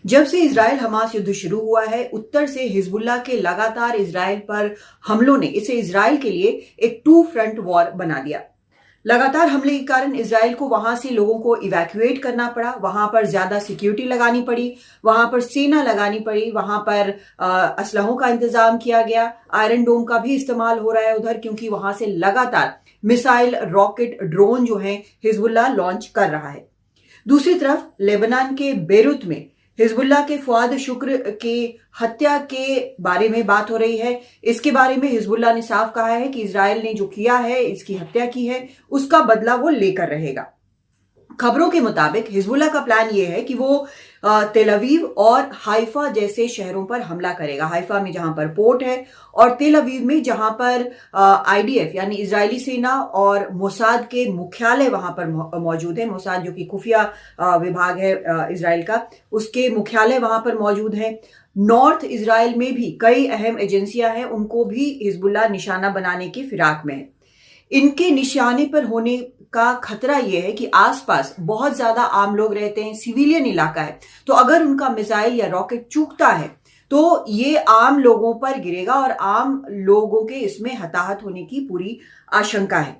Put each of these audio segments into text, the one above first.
जब से Israel Hamas युद्ध शुरू हुआ है, उत्तर से हिजबुल्लाह के लगातार इजराइल पर हमलों ने इसे इजराइल के लिए एक टू फ्रंट वॉर बना दिया। लगातार हमले के कारण इजराइल को वहां से लोगों को इवैक्यूएट करना पड़ा, वहां पर ज्यादा सिक्योरिटी लगानी पड़ी, वहां पर सेना लगानी पड़ी, वहां पर असलहों का इंतजाम किया गया। आयरन डोम का भी इस्तेमाल हो रहा है उधर, क्योंकि वहां से लगातार मिसाइल, रॉकेट, ड्रोन जो है हिजबुल्लाह लॉन्च कर रहा है। दूसरी तरफ लेबनान के बेरूत में हिजबुल्लाह के फुआद शुक्र के हत्या के बारे में बात हो रही है। इसके बारे में हिजबुल्लाह ने साफ कहा है कि इजराइल ने जो किया है, इसकी हत्या की है, उसका बदला वो लेकर रहेगा। खबरों के मुताबिक हिजबुल्लाह का प्लान ये है कि वो तेल अवीव और हाइफा जैसे शहरों पर हमला करेगा। हाइफा में जहां पर पोर्ट है और तेल अवीव में जहां पर आईडीएफ यानी इजरायली सेना और मोसाद के मुख्यालय वहां पर मौजूद है। मोसाद जो कि खुफिया विभाग है इजराइल का, उसके मुख्यालय वहां पर मौजूद है। नॉर्थ इजराइल में भी कई अहम एजेंसियां हैं, उनको भी हिजबुल्लाह निशाना बनाने की फिराक में है। इनके निशाने पर होने का खतरा यह है कि आसपास बहुत ज्यादा आम लोग रहते हैं, सिविलियन इलाका है, तो अगर उनका मिसाइल या रॉकेट चूकता है तो ये आम लोगों पर गिरेगा और आम लोगों के इसमें हताहत होने की पूरी आशंका है।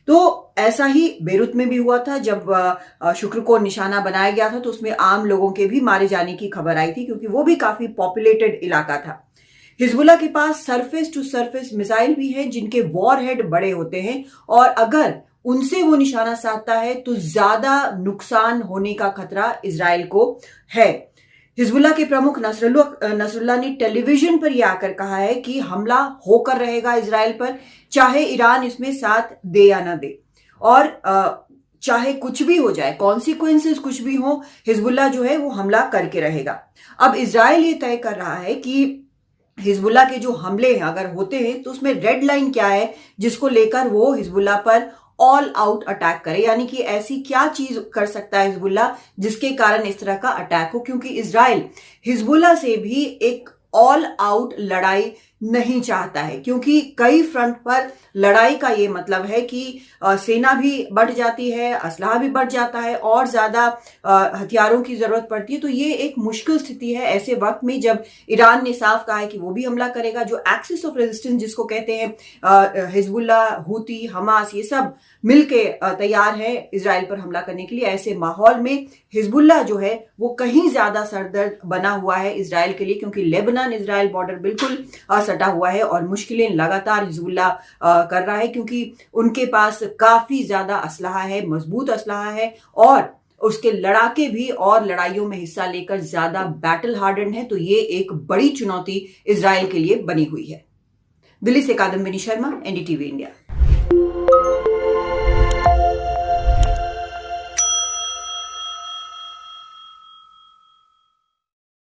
तो ऐसा ही बेरूत में भी हुआ था। जब शुक्र को निशाना बनाया गया था तो उसमें आम लोगों के भी मारे जाने की खबर आई थी, क्योंकि वो भी काफी पॉपुलेटेड इलाका था। हिजबुल्लाह के पास सरफेस टू सरफेस मिसाइल भी है, जिनके वॉरहेड बड़े होते हैं और अगर उनसे वो निशाना साधता है तो ज्यादा नुकसान होने का खतरा इजराइल को है। हिजबुल्लाह के प्रमुख नसरुल्लाह ने टेलीविजन पर यह आकर कहा है कि हमला होकर रहेगा इजराइल पर, चाहे ईरान इसमें साथ दे या ना दे, और चाहे कुछ भी हो जाए, कॉन्सिक्वेंसेस कुछ भी हो, हिजबुल्लाह जो है वो हमला करके रहेगा। अब इजराइल ये तय कर रहा है कि हिजबुल्लाह के जो हमले हैं अगर होते हैं तो उसमें रेड लाइन क्या है जिसको लेकर वो हिजबुल्लाह पर ऑल आउट अटैक करे, यानी कि ऐसी क्या चीज कर सकता है हिजबुल्लाह जिसके कारण इस तरह का अटैक हो। क्योंकि इजराइल हिजबुल्लाह से भी एक ऑल आउट लड़ाई नहीं चाहता है, क्योंकि कई फ्रंट पर लड़ाई का ये मतलब है कि सेना भी बढ़ जाती है, असलहा भी बढ़ जाता है और ज्यादा हथियारों की जरूरत पड़ती है। तो ये एक मुश्किल स्थिति है ऐसे वक्त में जब ईरान ने साफ कहा है कि वो भी हमला करेगा। जो एक्सिस ऑफ रेजिस्टेंस जिसको कहते हैं, हिजबुल्लाह, हूती, हमास, ये सब मिलके तैयार है इजराइल पर हमला करने के लिए। ऐसे माहौल में हिजबुल्लाह जो है वो कहीं ज्यादा सरदर्द बना हुआ है इजराइल के लिए, क्योंकि लेबनान इजराइल बॉर्डर बिल्कुल सटा हुआ है और मुश्किलें लगातार हिजबुल्लाह कर रहा है, क्योंकि उनके पास काफी ज्यादा असलहा है, मजबूत असलहा है और उसके लड़ाके भी और लड़ाइयों में हिस्सा लेकर ज्यादा बैटल हार्डन है। तो ये एक बड़ी चुनौती इजराइल के लिए बनी हुई है। दिल्ली से कादम्बिनी शर्मा, एनडीटीवी इंडिया।